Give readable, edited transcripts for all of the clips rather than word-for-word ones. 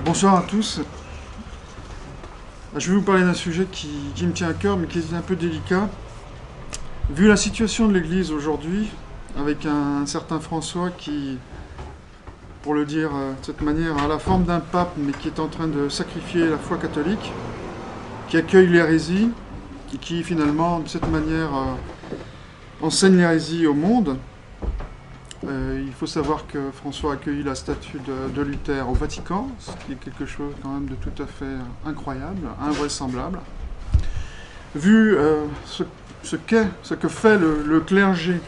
Bonsoir à tous. Je vais vous parler d'un sujet qui me tient à cœur, mais qui est un peu délicat. Vu la situation de l'Église aujourd'hui, avec un certain François qui, pour le dire de cette manière, a la forme d'un pape, mais qui est en train de sacrifier la foi catholique, qui accueille l'hérésie, et qui finalement, de cette manière, enseigne l'hérésie au monde. Il faut savoir que François a accueilli la statue de Luther au Vatican, ce qui est quelque chose quand même de tout à fait incroyable, invraisemblable. Vu ce que fait le clergé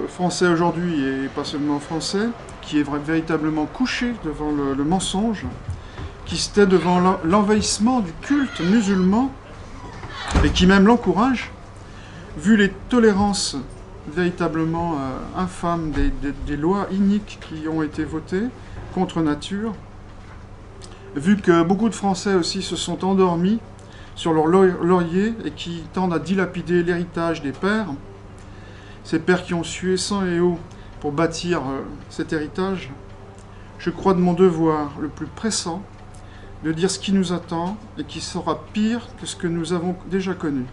français aujourd'hui, et pas seulement français, qui est véritablement couché devant le mensonge, qui se tait devant l'envahissement du culte musulman, et qui même l'encourage, vu les tolérances véritablement infâmes des lois iniques qui ont été votées contre nature, vu que beaucoup de Français aussi se sont endormis sur leur laurier et qui tendent à dilapider l'héritage des pères, ces pères qui ont sué sang et eau pour bâtir cet héritage, je crois de mon devoir le plus pressant de dire ce qui nous attend et qui sera pire que ce que nous avons déjà connu.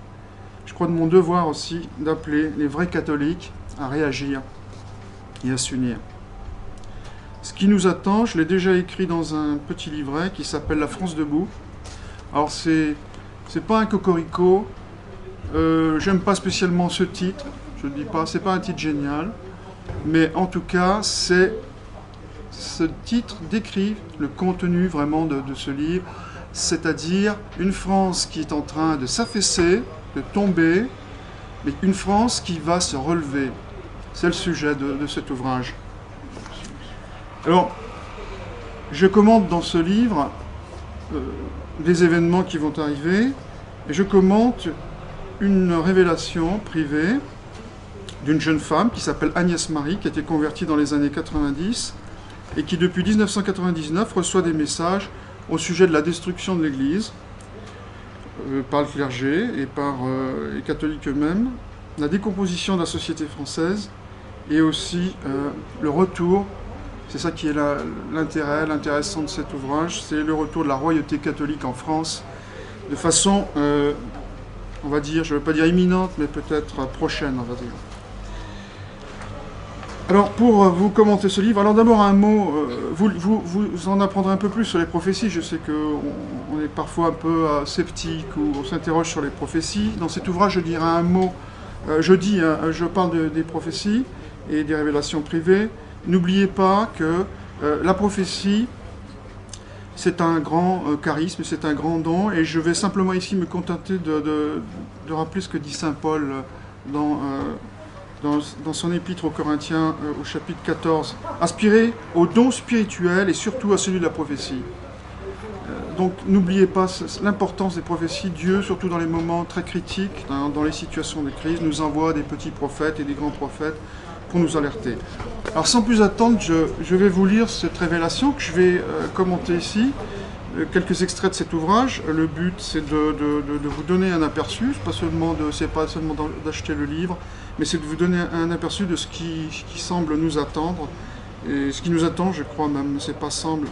Je crois de mon devoir aussi d'appeler les vrais catholiques à réagir et à s'unir. Ce qui nous attend, je l'ai déjà écrit dans un petit livret qui s'appelle La France debout. Alors c'est pas un cocorico, j'aime pas spécialement ce titre, je le dis pas, c'est pas un titre génial, mais en tout cas ce titre décrit le contenu vraiment de ce livre, c'est-à-dire une France qui est en train de s'affaisser, de tomber, mais une France qui va se relever. C'est le sujet de cet ouvrage. Alors, je commente dans ce livre des événements qui vont arriver, et je commente une révélation privée d'une jeune femme qui s'appelle Agnès Marie, qui a été convertie dans les années 90, et qui depuis 1999 reçoit des messages au sujet de la destruction de l'Église, par le clergé et par les catholiques eux-mêmes, la décomposition de la société française et aussi le retour, c'est ça qui est l'intéressant de cet ouvrage, c'est le retour de la royauté catholique en France de façon, on va dire, je ne veux pas dire imminente, mais peut-être prochaine, on va dire. Alors, pour vous commenter ce livre, alors d'abord un mot, vous en apprendrez un peu plus sur les prophéties. Je sais qu'on est parfois un peu sceptique ou on s'interroge sur les prophéties. Dans cet ouvrage, je dirai un mot, je parle des prophéties et des révélations privées. N'oubliez pas que la prophétie, c'est un grand charisme, c'est un grand don, et je vais simplement ici me contenter de rappeler ce que dit saint Paul dans son épître aux Corinthiens au chapitre 14, aspirez au don spirituel et surtout à celui de la prophétie. Donc n'oubliez pas l'importance des prophéties. Dieu, surtout dans les moments très critiques, dans les situations de crise, nous envoie des petits prophètes et des grands prophètes pour nous alerter. Alors sans plus attendre, je vais vous lire cette révélation que je vais commenter ici. Quelques extraits de cet ouvrage. Le but, c'est de vous donner un aperçu. C'est pas seulement d'acheter le livre, mais c'est de vous donner un aperçu de ce qui semble nous attendre. Et ce qui nous attend, je crois même, c'est pas semble.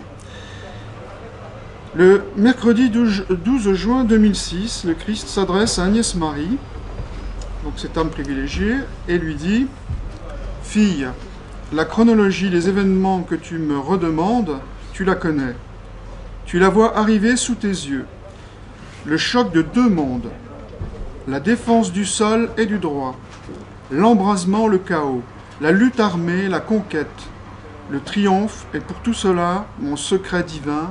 Le mercredi 12 juin 2006, le Christ s'adresse à Agnès Marie, donc cette âme privilégiée, et lui dit « Fille, la chronologie des événements que tu me redemandes, tu la connais. Tu la vois arriver sous tes yeux. Le choc de deux mondes, la défense du sol et du droit, l'embrasement, le chaos, la lutte armée, la conquête, le triomphe, et pour tout cela, mon secret divin,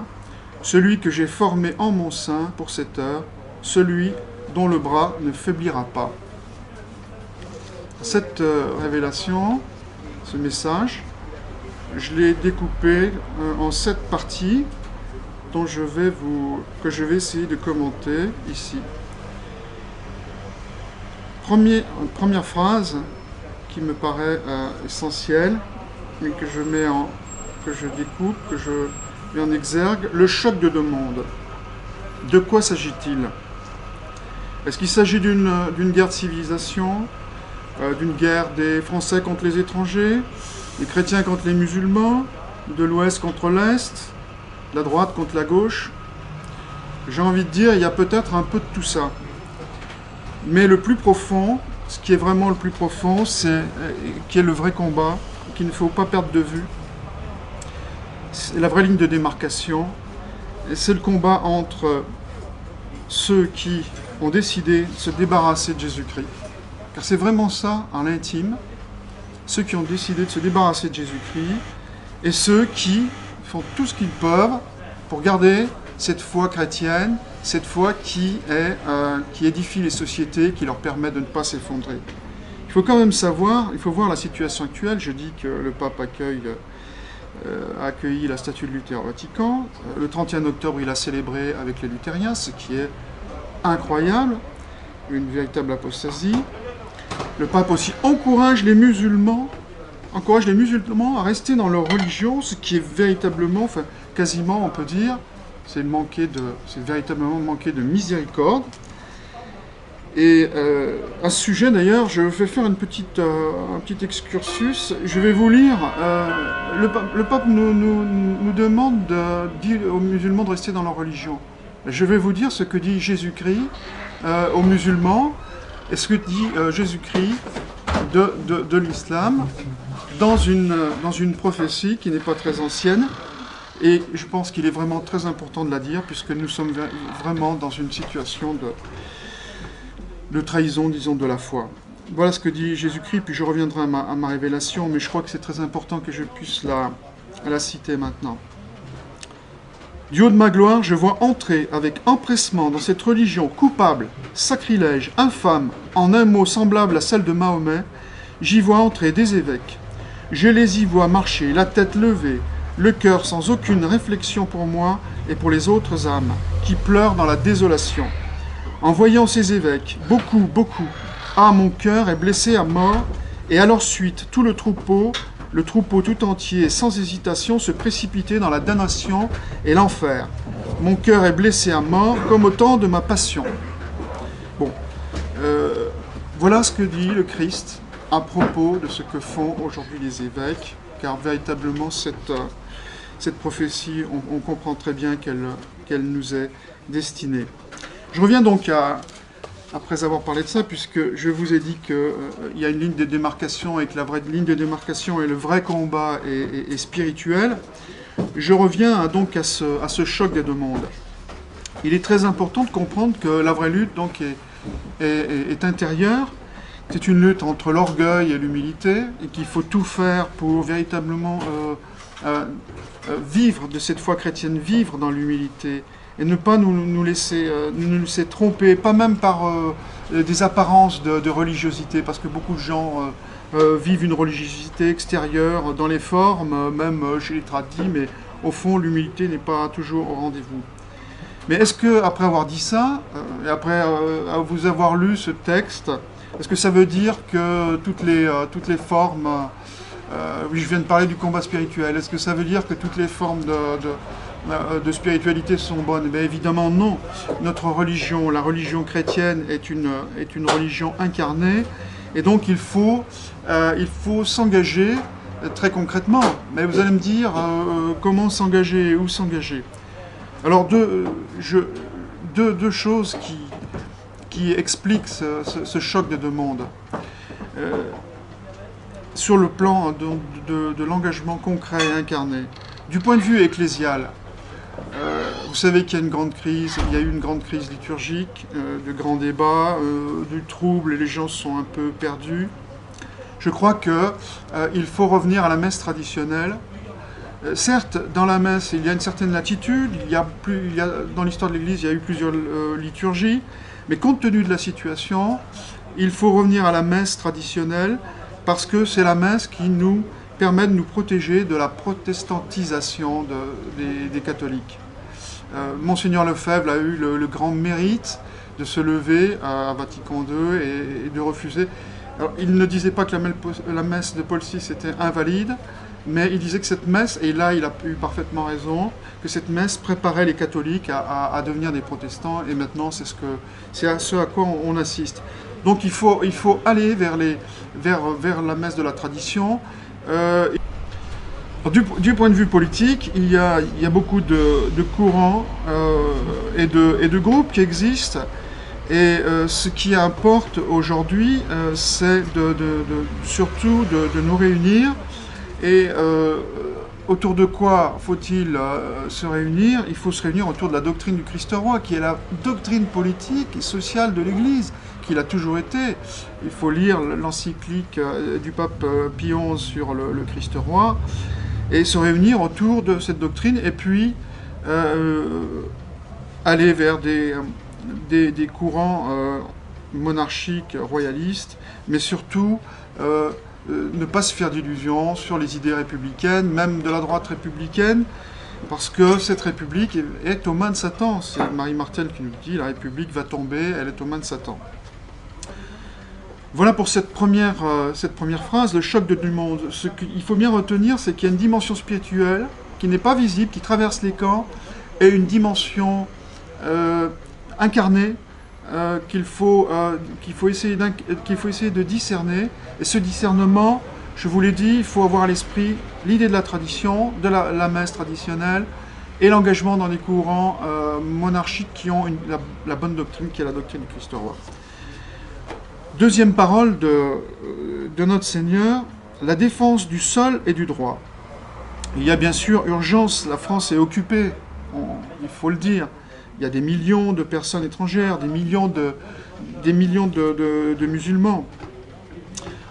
celui que j'ai formé en mon sein pour cette heure, celui dont le bras ne faiblira pas. » Cette révélation, ce message, je l'ai découpé en 7 parties, que je vais essayer de commenter ici. Première phrase qui me paraît essentielle, mais que je découpe, que je mets en exergue, le choc de deux mondes. De quoi s'agit-il? Est-ce qu'il s'agit d'une guerre de civilisation, d'une guerre des Français contre les étrangers, des chrétiens contre les musulmans, de l'Ouest contre l'Est, la droite contre la gauche. J'ai envie de dire, il y a peut-être un peu de tout ça. Mais le plus profond, ce qui est vraiment le plus profond, c'est qui est le vrai combat, qu'il ne faut pas perdre de vue. C'est la vraie ligne de démarcation. C'est le combat entre ceux qui ont décidé de se débarrasser de Jésus-Christ. Car c'est vraiment ça, en l'intime, ceux qui ont décidé de se débarrasser de Jésus-Christ, et ceux qui font tout ce qu'ils peuvent pour garder cette foi chrétienne, cette foi qui édifie les sociétés, qui leur permet de ne pas s'effondrer. Il faut quand même savoir, il faut voir la situation actuelle. Je dis que le pape a accueilli la statue de Luther au Vatican. Le 31 octobre, il a célébré avec les luthériens, ce qui est incroyable, une véritable apostasie. Le pape aussi encourage les musulmans à rester dans leur religion, ce qui est véritablement, enfin quasiment on peut dire, c'est véritablement manquer de miséricorde. Et à ce sujet d'ailleurs, je vais faire un petit excursus. Je vais vous lire, le pape nous demande de dire aux musulmans de rester dans leur religion. Je vais vous dire ce que dit Jésus-Christ aux musulmans, et ce que dit Jésus-Christ de l'islam, dans une prophétie qui n'est pas très ancienne, et je pense qu'il est vraiment très important de la dire, puisque nous sommes vraiment dans une situation de trahison, disons, de la foi. Voilà ce que dit Jésus-Christ, puis je reviendrai à ma révélation, mais je crois que c'est très important que je puisse la citer maintenant. Du haut de ma gloire, je vois entrer avec empressement dans cette religion coupable, sacrilège, infâme, en un mot semblable à celle de Mahomet, j'y vois entrer des évêques. Je les y vois marcher, la tête levée, le cœur sans aucune réflexion pour moi et pour les autres âmes, qui pleurent dans la désolation. En voyant ces évêques, beaucoup, mon cœur est blessé à mort, et à leur suite, tout le troupeau tout entier, sans hésitation, se précipitait dans la damnation et l'enfer. Mon cœur est blessé à mort, comme au temps de ma passion. Bon, voilà ce que dit le Christ à propos de ce que font aujourd'hui les évêques, car véritablement, cette prophétie, on comprend très bien qu'elle nous est destinée. Je reviens donc après avoir parlé de ça, puisque je vous ai dit qu'il y a une ligne de démarcation et que la vraie ligne de démarcation et le vrai combat est spirituel. Je reviens donc à ce choc des deux mondes. Il est très important de comprendre que la vraie lutte donc, est intérieure. C'est une lutte entre l'orgueil et l'humilité, et qu'il faut tout faire pour véritablement vivre de cette foi chrétienne, vivre dans l'humilité, et ne pas nous laisser tromper, pas même par des apparences de religiosité, parce que beaucoup de gens vivent une religiosité extérieure dans les formes, même chez les tradis, mais au fond, l'humilité n'est pas toujours au rendez-vous. Mais est-ce que, après avoir dit ça, et après vous avoir lu ce texte, est-ce que ça veut dire que toutes les formes... oui, je viens de parler du combat spirituel. Est-ce que ça veut dire que toutes les formes de spiritualité sont bonnes? Bien évidemment non. Notre religion, la religion chrétienne, est une religion incarnée, et donc il faut s'engager très concrètement. Mais vous allez me dire comment s'engager, où s'engager. Alors deux choses qui expliquent ce choc des deux mondes. Sur le plan de l'engagement concret et incarné. Du point de vue ecclésial, vous savez qu'il y a il y a eu une grande crise liturgique, de grands débats, du trouble, et les gens sont un peu perdus. Je crois qu'il faut revenir à la messe traditionnelle. Certes, dans la messe, il y a une certaine latitude, dans l'histoire de l'Église, il y a eu plusieurs liturgies, mais compte tenu de la situation, il faut revenir à la messe traditionnelle, parce que c'est la messe qui nous permet de nous protéger de la protestantisation des catholiques. Monseigneur Lefebvre a eu le grand mérite de se lever à Vatican II et de refuser. Alors, il ne disait pas que la messe de Paul VI était invalide, mais il disait que cette messe, et là il a eu parfaitement raison, que cette messe préparait les catholiques à devenir des protestants, et maintenant c'est à ce à quoi on assiste. Donc il faut aller vers la messe de la tradition. Du point de vue politique, il y a beaucoup de courants et de groupes qui existent. Et ce qui importe aujourd'hui, c'est surtout de nous réunir. Et autour de quoi faut-il se réunir? Il faut se réunir autour de la doctrine du Christ roi, qui est la doctrine politique et sociale de l'Église, qu'il a toujours été. Il faut lire l'encyclique du pape Pie XI sur le Christ roi, et se réunir autour de cette doctrine, et puis aller vers des courants monarchiques, royalistes, mais surtout ne pas se faire d'illusions sur les idées républicaines, même de la droite républicaine, parce que cette République est aux mains de Satan. C'est Marie Martel qui nous dit, la République va tomber, elle est aux mains de Satan. Voilà pour cette première phrase, le choc de tout le monde. Ce qu'il faut bien retenir, c'est qu'il y a une dimension spirituelle qui n'est pas visible, qui traverse les camps, et une dimension incarnée qu'il faut essayer de discerner. Et ce discernement, je vous l'ai dit, il faut avoir à l'esprit l'idée de la tradition, de la messe traditionnelle, et l'engagement dans les courants monarchiques qui ont la bonne doctrine, qui est la doctrine du Christ roi. Deuxième parole de notre Seigneur, la défense du sol et du droit. Il y a bien sûr urgence, la France est occupée, il faut le dire. Il y a des millions de personnes étrangères, des millions de musulmans.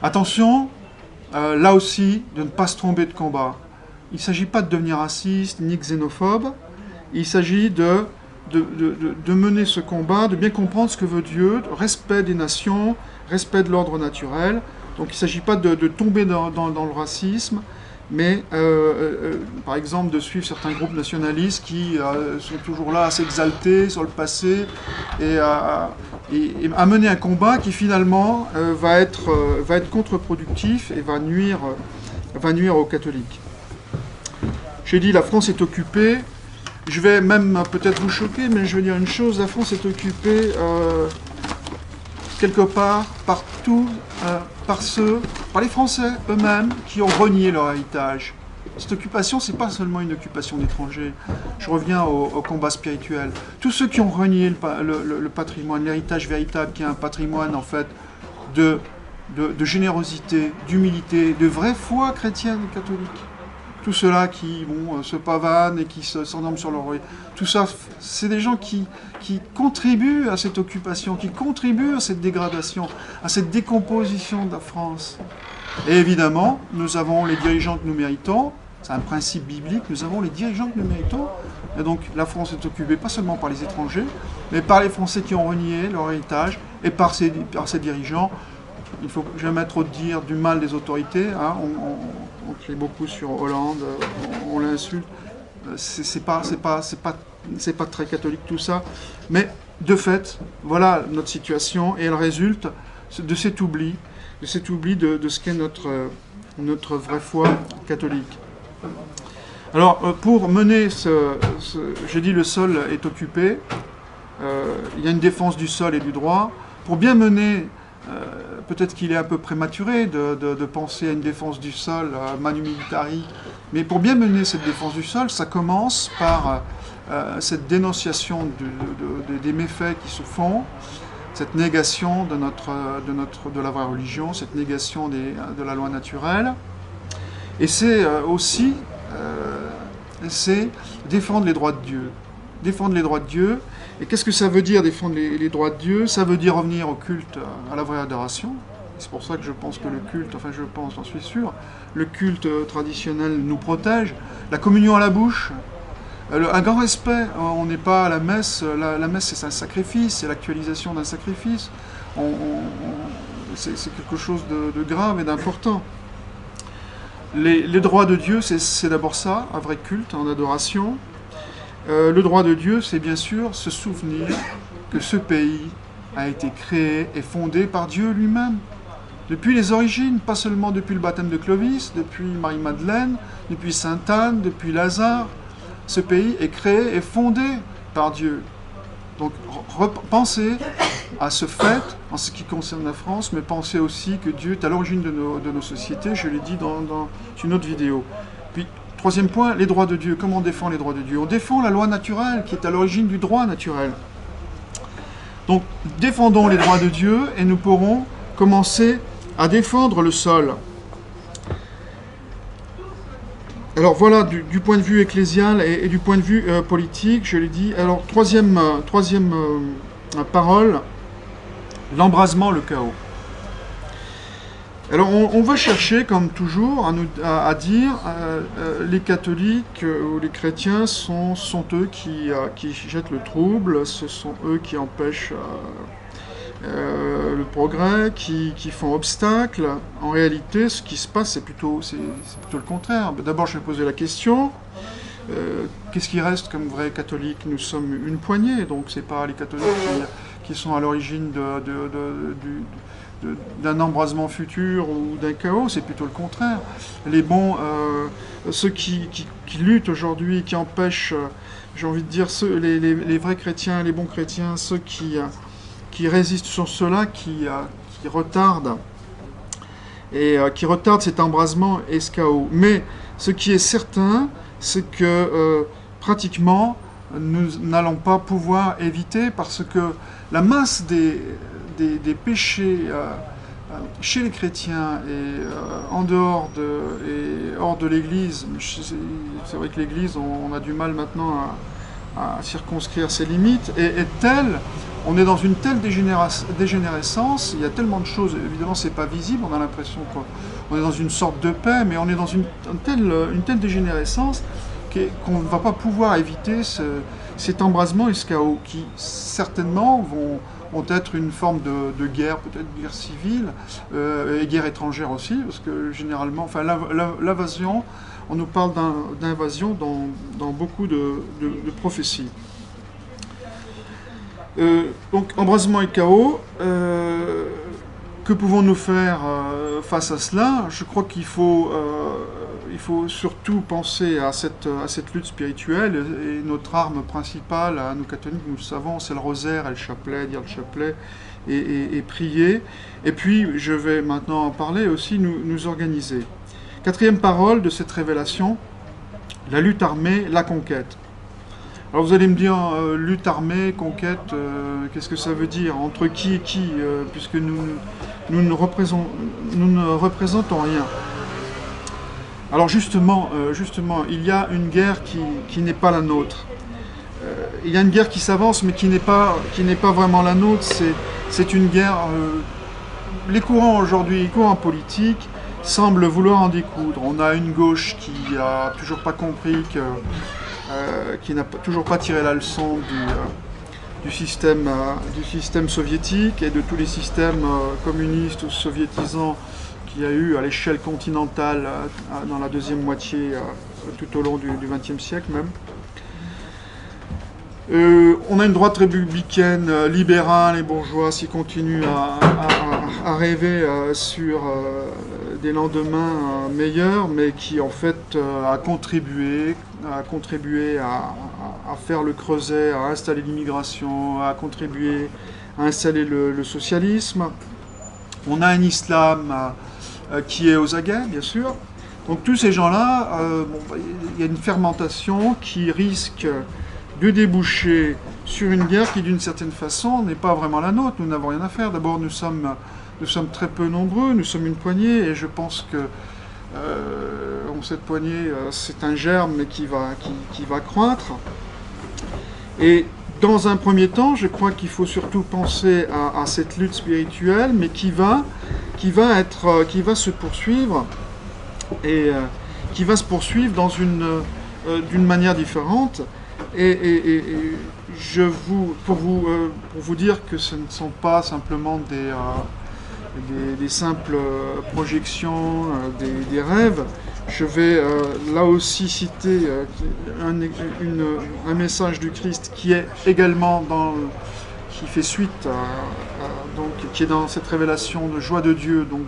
Attention, là aussi, de ne pas se tromper de combat. Il ne s'agit pas de devenir raciste ni xénophobe, il s'agit de mener ce combat, de bien comprendre ce que veut Dieu, respect des nations, respect de l'ordre naturel. Donc il ne s'agit pas de tomber dans le racisme, mais par exemple de suivre certains groupes nationalistes qui sont toujours là à s'exalter sur le passé et à mener un combat qui finalement va être contre-productif et va nuire aux catholiques. J'ai dit la France est occupée. Je vais même peut-être vous choquer, mais je vais dire une chose, la France est occupée quelque part partout par les Français eux-mêmes qui ont renié leur héritage. Cette occupation, c'est pas seulement une occupation d'étrangers. Je reviens au combat spirituel. Tous ceux qui ont renié le patrimoine, l'héritage véritable, qui est un patrimoine en fait de générosité, d'humilité, de vraie foi chrétienne et catholique. Tout ceux-là qui se pavanent et qui s'endorment sur leur oreille. Tout ça, c'est des gens qui contribuent à cette occupation, qui contribuent à cette dégradation, à cette décomposition de la France. Et évidemment, nous avons les dirigeants que nous méritons. C'est un principe biblique, nous avons les dirigeants que nous méritons. Et donc la France est occupée pas seulement par les étrangers, mais par les Français qui ont renié leur héritage et par ses dirigeants. Il ne faut jamais trop dire du mal des autorités. Hein. On crie beaucoup sur Hollande, on l'insulte. C'est pas très catholique tout ça. Mais de fait, voilà notre situation et elle résulte de cet oubli, de ce qu'est notre vraie foi catholique. Alors, pour mener je dis le sol est occupé, il y a une défense du sol et du droit. Pour bien mener, peut-être qu'il est un peu prématuré de penser à une défense du sol, manu militari, mais pour bien mener cette défense du sol, ça commence par cette dénonciation des méfaits qui se font, cette négation de la vraie religion, cette négation de la loi naturelle. Et c'est aussi défendre les droits de Dieu. Défendre les droits de Dieu. Et qu'est-ce que ça veut dire défendre les droits de Dieu? Ça veut dire revenir au culte, à la vraie adoration. C'est pour ça que je pense que le culte, enfin je pense, j'en suis sûr, le culte traditionnel nous protège. La communion à la bouche, un grand respect. On n'est pas à la messe. La messe, c'est un sacrifice, c'est l'actualisation d'un sacrifice. C'est quelque chose de grave et d'important. Les droits de Dieu, c'est d'abord ça, un vrai culte en adoration. Le droit de Dieu, c'est bien sûr se souvenir que ce pays a été créé et fondé par Dieu lui-même. Depuis les origines, pas seulement depuis le baptême de Clovis, depuis Marie-Madeleine, depuis Sainte-Anne, depuis Lazare. Ce pays est créé et fondé par Dieu. Donc pensez à ce fait en ce qui concerne la France, mais pensez aussi que Dieu est à l'origine de nos sociétés, je l'ai dit dans une autre vidéo. Puis Troisième point, les droits de Dieu. Comment on défend les droits de Dieu? On défend la loi naturelle, qui est à l'origine du droit naturel. Donc, défendons les droits de Dieu, et nous pourrons commencer à défendre le sol. Alors voilà, du point de vue ecclésial et du point de vue politique, je l'ai dit. Alors, troisième parole, l'embrasement, le chaos. Alors, on va chercher, comme toujours, à dire les catholiques ou les chrétiens sont eux qui jettent le trouble, ce sont eux qui empêchent le progrès, qui font obstacle. En réalité, ce qui se passe, c'est plutôt le contraire. D'abord, je vais poser la question. Qu'est-ce qui reste comme vrais catholiques? Nous sommes une poignée, donc c'est pas les catholiques qui sont à l'origine d'un embrasement futur ou d'un chaos, c'est plutôt le contraire. Les bons, ceux qui luttent aujourd'hui, qui empêchent, j'ai envie de dire, les vrais chrétiens, les bons chrétiens, ceux qui résistent sur cela, qui retardent cet embrasement et ce chaos. Mais ce qui est certain, c'est que pratiquement, nous n'allons pas pouvoir éviter, parce que la masse des péchés chez les chrétiens et hors de l'Église, c'est vrai que l'Église, on a du mal maintenant à circonscrire ses limites, est telle, on est dans une telle dégénérescence, il y a tellement de choses, évidemment c'est pas visible, on a l'impression qu'on est dans une sorte de paix, mais on est dans une telle dégénérescence qu'on ne va pas pouvoir éviter cet embrasement et ce chaos, qui certainement vont être une forme de guerre, peut-être guerre civile, et guerre étrangère aussi, parce que généralement, enfin l'invasion, on nous parle d'invasion dans beaucoup de prophéties. Donc, embrasement et chaos, que pouvons-nous faire face à cela? Je crois qu'il faut surtout penser à cette lutte spirituelle, et notre arme principale, à nous catholiques, nous le savons, c'est le rosaire et le chapelet, dire le chapelet et prier. Et puis, je vais maintenant en parler aussi, nous organiser. Quatrième parole de cette révélation, la lutte armée, la conquête. Alors vous allez me dire, lutte armée, conquête, qu'est-ce que ça veut dire? Entre qui et qui? Puisque nous ne représentons rien. Alors justement, il y a une guerre qui n'est pas la nôtre. Il y a une guerre qui s'avance, mais qui n'est pas vraiment la nôtre. C'est une guerre... les courants aujourd'hui, les courants politiques, semblent vouloir en découdre. On a une gauche qui n'a toujours pas compris qui n'a toujours pas tiré la leçon du système soviétique et de tous les systèmes communistes ou soviétisants qu'il y a eu à l'échelle continentale dans la deuxième moitié, tout au long du XXe siècle même. On a une droite républicaine, libérale et bourgeoise qui continue à rêver sur des lendemains meilleurs, mais qui en fait a contribué à faire le creuset, à installer l'immigration, à contribuer à installer le socialisme. On a un islam qui est aux aguets, bien sûr. Donc tous ces gens-là, il y a une fermentation qui risque de déboucher sur une guerre qui, d'une certaine façon, n'est pas vraiment la nôtre. Nous n'avons rien à faire. D'abord, nous sommes très peu nombreux, nous sommes une poignée, et je pense que cette poignée, c'est un germe, mais qui va croître. Et dans un premier temps, je crois qu'il faut surtout penser à cette lutte spirituelle, mais qui va se poursuivre, et qui va se poursuivre d'une manière différente. Et pour vous dire que ce ne sont pas simplement des simples projections, des rêves, je vais là aussi citer un message du Christ qui est également qui fait suite qui est dans cette révélation de joie de Dieu dont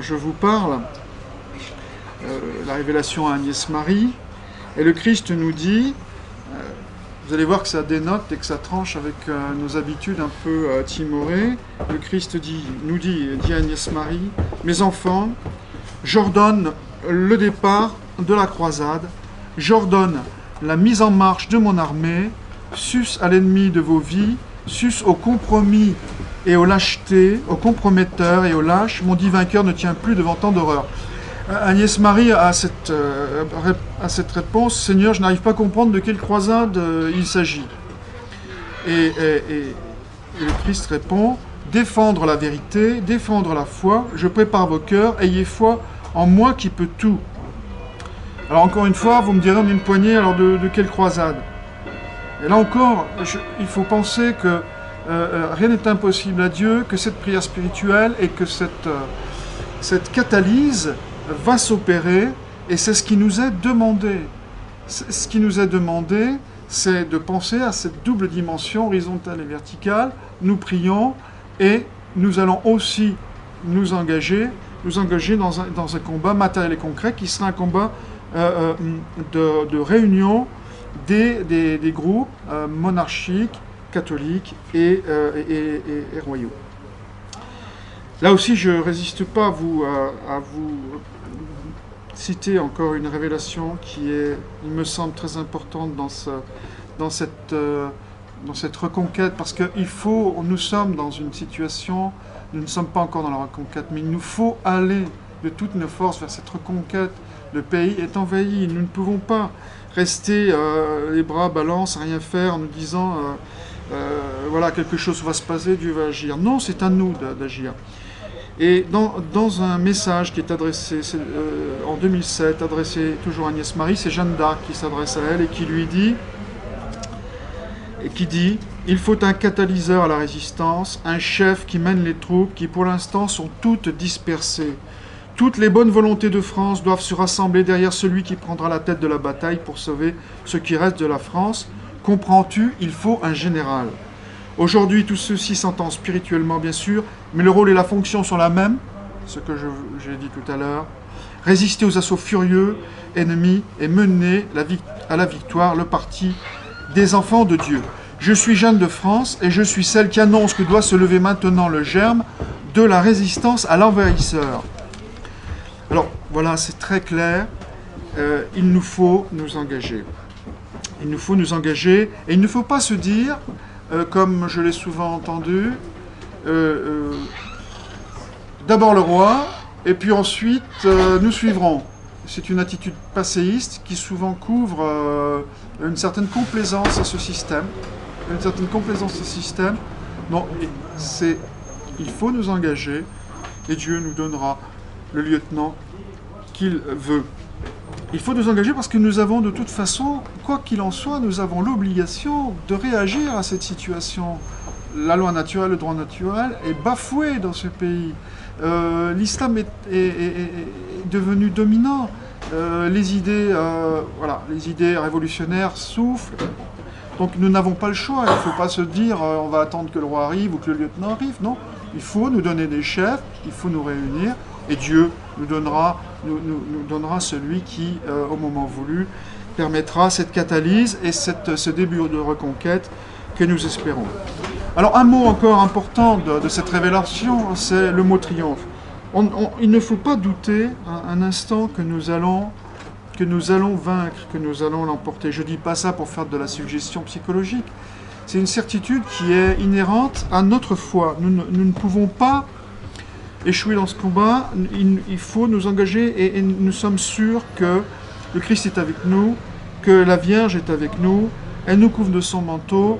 je vous parle, la révélation à Agnès Marie. Et le Christ nous dit, vous allez voir que ça dénote et que ça tranche avec nos habitudes un peu timorées. Le Christ dit à Agnès Marie, « Mes enfants, j'ordonne le départ de la croisade, j'ordonne la mise en marche de mon armée, sus à l'ennemi de vos vies, sus au compromis et aux lâchetés, aux comprometteurs et aux lâches, mon dit vainqueur ne tient plus devant tant d'horreur. Agnès Marie a cette réponse, Seigneur, je n'arrive pas à comprendre de quelle croisade il s'agit. Et le Christ répond, défendre la vérité, défendre la foi, je prépare vos cœurs, ayez foi en moi qui peut tout. Alors encore une fois, vous me direz en une poignée, alors de quelle croisade? Et là encore, il faut penser que rien n'est impossible à Dieu, que cette prière spirituelle et que cette catalyse va s'opérer, et c'est ce qui nous est demandé. Ce qui nous est demandé, c'est de penser à cette double dimension horizontale et verticale. Nous prions et nous allons aussi nous engager dans un combat matériel et concret qui sera un combat de réunion des groupes monarchiques, catholiques et royaux. Là aussi, je ne résiste pas à vous citer encore une révélation qui est, il me semble, très importante dans cette reconquête, parce que nous sommes dans une situation, nous ne sommes pas encore dans la reconquête, mais il nous faut aller de toutes nos forces vers cette reconquête. Le pays est envahi, nous ne pouvons pas rester les bras ballants, sans rien faire, en nous disant voilà, quelque chose va se passer, Dieu va agir. Non, c'est à nous d'agir. Et dans un message qui est adressé en 2007, adressé toujours à Agnès Marie, c'est Jeanne d'Arc qui s'adresse à elle et qui dit « Il faut un catalyseur à la résistance, un chef qui mène les troupes qui pour l'instant sont toutes dispersées. Toutes les bonnes volontés de France doivent se rassembler derrière celui qui prendra la tête de la bataille pour sauver ce qui reste de la France. Comprends-tu, il faut un général. » Aujourd'hui, tout ceci s'entend spirituellement, bien sûr, mais le rôle et la fonction sont la même, ce que j'ai dit tout à l'heure. Résister aux assauts furieux, ennemis, et mener à la victoire le parti des enfants de Dieu. Je suis Jeanne de France, et je suis celle qui annonce que doit se lever maintenant le germe de la résistance à l'envahisseur. Alors, voilà, c'est très clair. Il nous faut nous engager. Il nous faut nous engager, et il ne faut pas se dire... comme je l'ai souvent entendu, d'abord le roi, et puis ensuite nous suivrons. C'est une attitude passéiste qui souvent couvre une certaine complaisance à ce système. Non, il faut nous engager, et Dieu nous donnera le lieutenant qu'il veut. Il faut nous engager parce que nous avons de toute façon, quoi qu'il en soit, nous avons l'obligation de réagir à cette situation. La loi naturelle, le droit naturel est bafoué dans ce pays. L'islam est devenu dominant. Les idées révolutionnaires soufflent. Donc nous n'avons pas le choix. Il ne faut pas se dire on va attendre que le roi arrive ou que le lieutenant arrive. Non, il faut nous donner des chefs, il faut nous réunir. Et Dieu nous donnera celui qui, au moment voulu, permettra cette catalyse et ce début de reconquête que nous espérons. Alors un mot encore important de cette révélation, c'est le mot triomphe. Il ne faut pas douter un instant que nous allons vaincre, que nous allons l'emporter. Je ne dis pas ça pour faire de la suggestion psychologique. C'est une certitude qui est inhérente à notre foi. Nous ne pouvons pas échouer dans ce combat, il faut nous engager et nous sommes sûrs que le Christ est avec nous, que la Vierge est avec nous, elle nous couvre de son manteau.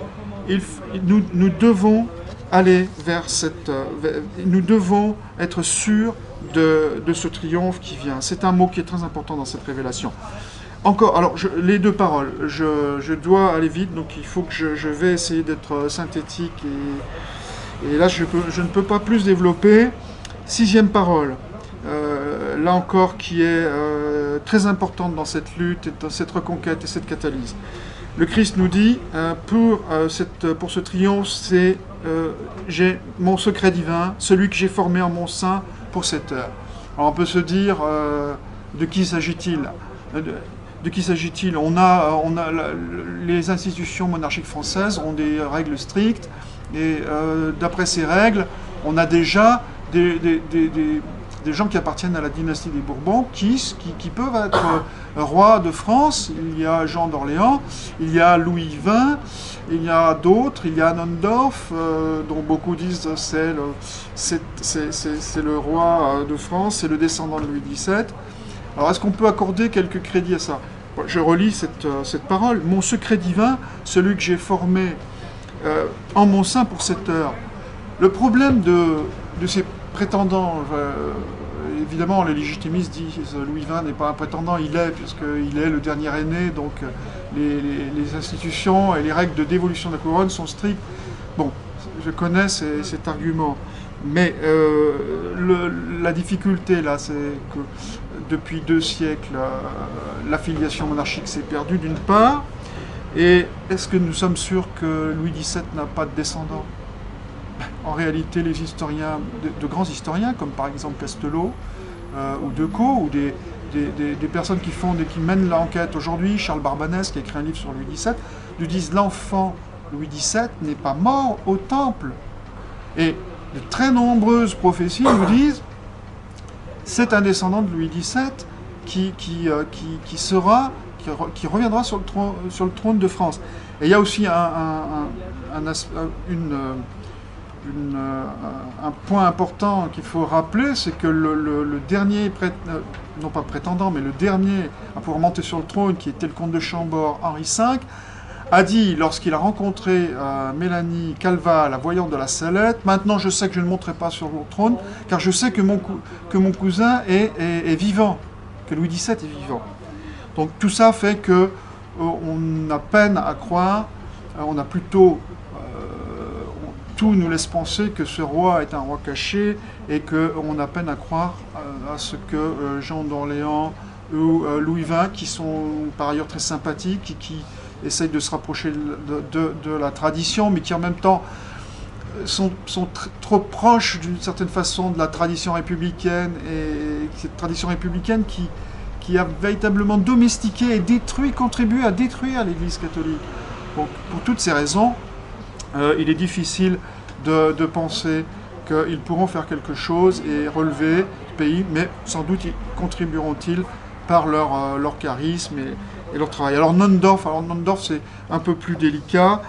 Nous devons aller vers nous devons être sûrs de ce triomphe qui vient. C'est un mot qui est très important dans cette révélation. Encore, alors les deux paroles, je dois aller vite, donc il faut que je vais essayer d'être synthétique et là je ne peux pas plus développer. Sixième parole, là encore qui est très importante dans cette lutte, et dans cette reconquête et cette catalyse. Le Christ nous dit, pour ce triomphe, j'ai mon secret divin, celui que j'ai formé en mon sein pour cette heure. Alors on peut se dire, de qui s'agit-il ? De qui s'agit-il ? Les institutions monarchiques françaises ont des règles strictes, et d'après ces règles, on a déjà des des gens qui appartiennent à la dynastie des Bourbons qui peuvent être rois de France. Il y a Jean d'Orléans, il y a Louis XX, il y a d'autres, il y a Nondorf, dont beaucoup disent c'est le roi de France, c'est le descendant de Louis XVII. Alors est-ce qu'on peut accorder quelques crédits à ça? Je relis cette parole. Mon secret divin, celui que j'ai formé en mon sein pour cette heure. Le problème de ces prétendants, évidemment les légitimistes disent Louis XX n'est pas un prétendant, il est, puisqu'il est le dernier aîné, donc les institutions et les règles de dévolution de la couronne sont strictes. Bon, je connais cet argument, mais la difficulté là, c'est que depuis 2 siècles, l'affiliation monarchique s'est perdue d'une part, et est-ce que nous sommes sûrs que Louis XVII n'a pas de descendants? En réalité, les historiens, de grands historiens, comme par exemple Castelot ou Decaux, ou des personnes qui mènent l'enquête aujourd'hui, Charles Barbanès, qui a écrit un livre sur Louis XVII, nous disent l'enfant Louis XVII n'est pas mort au temple. Et de très nombreuses prophéties nous disent c'est un descendant de Louis XVII qui reviendra sur le trône de France. Et il y a aussi un point important qu'il faut rappeler, c'est que le dernier, non pas prétendant, mais le dernier à pouvoir monter sur le trône, qui était le comte de Chambord, Henri V, a dit, lorsqu'il a rencontré Mélanie Calva, la voyante de la Salette, « Maintenant je sais que je ne monterai pas sur le trône, car je sais que mon cousin est vivant, que Louis XVII est vivant. » Donc tout ça fait que on a peine à croire, on a plutôt... tout nous laisse penser que ce roi est un roi caché et qu'on a peine à croire à ce que Jean d'Orléans ou Louis XX, qui sont par ailleurs très sympathiques, qui essayent de se rapprocher de la tradition, mais qui en même temps sont trop proches d'une certaine façon de la tradition républicaine, et cette tradition républicaine qui a véritablement domestiqué et détruit, contribué à détruire l'Église catholique. Donc, pour toutes ces raisons, il est difficile de penser qu'ils pourront faire quelque chose et relever le pays, mais sans doute contribueront-ils par leur charisme et leur travail. Alors Nondorf, c'est un peu plus délicat.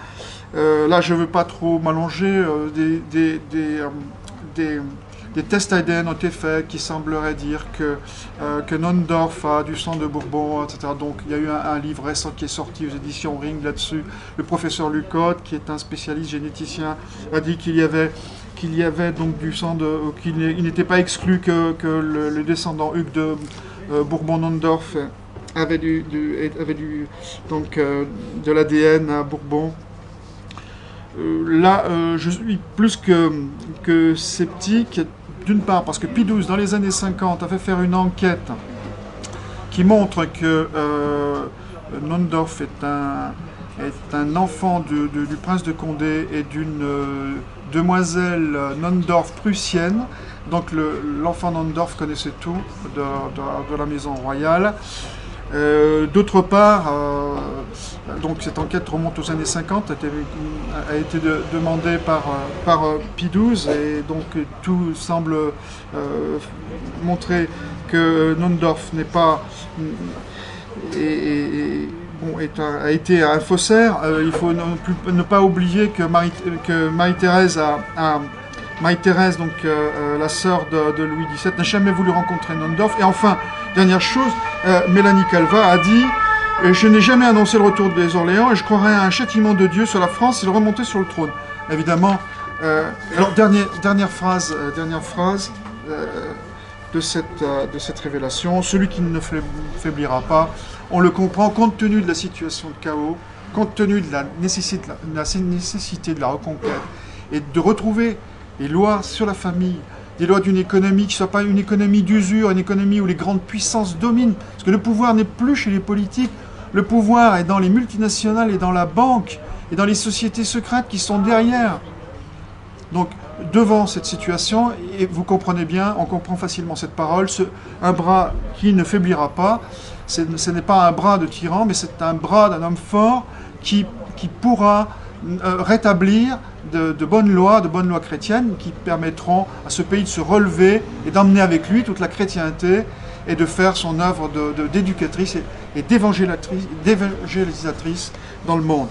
Là, je ne veux pas trop m'allonger. Des tests ADN ont été faits qui sembleraient dire que Nondorf a du sang de Bourbon, etc. Donc il y a eu un livre récent qui est sorti aux éditions Ring là-dessus. Le professeur Lucotte, qui est un spécialiste généticien, a dit qu'il y avait donc du sang qu'il n'était pas exclu que le descendant Hugues de Bourbon-Nondorf avait de l'ADN à Bourbon. Là, je suis plus que sceptique, d'une part parce que Pie XII, dans les années 50, a fait faire une enquête qui montre que Nondorf est un enfant du prince de Condé et d'une demoiselle Nondorf prussienne. Donc l'enfant Nondorf connaissait tout de la maison royale. D'autre part, donc cette enquête remonte aux années 50, a été demandée par Pie XII, et donc tout semble montrer que Nondorf n'est pas a été un faussaire. Il faut ne pas oublier que Marie-Thérèse Marie-Thérèse, donc la sœur de Louis XVII, n'a jamais voulu rencontrer Nondorf. Et enfin, dernière chose, Mélanie Calva a dit « Je n'ai jamais annoncé le retour des Orléans et je croirais à un châtiment de Dieu sur la France s'il remontait sur le trône. » Évidemment, alors dernière phrase de cette révélation, celui qui ne faiblira pas, on le comprend compte tenu de la situation de chaos, compte tenu de la nécessité de la reconquête et de retrouver les lois sur la famille, des lois d'une économie qui ne soit pas une économie d'usure, une économie où les grandes puissances dominent. Parce que le pouvoir n'est plus chez les politiques, le pouvoir est dans les multinationales et dans la banque, et dans les sociétés secrètes qui sont derrière. Donc, devant cette situation, et vous comprenez bien, on comprend facilement cette parole, un bras qui ne faiblira pas, ce n'est pas un bras de tyran, mais c'est un bras d'un homme fort qui pourra rétablir de bonnes lois chrétiennes qui permettront à ce pays de se relever et d'emmener avec lui toute la chrétienté et de faire son œuvre d'éducatrice et d'évangélisatrice dans le monde.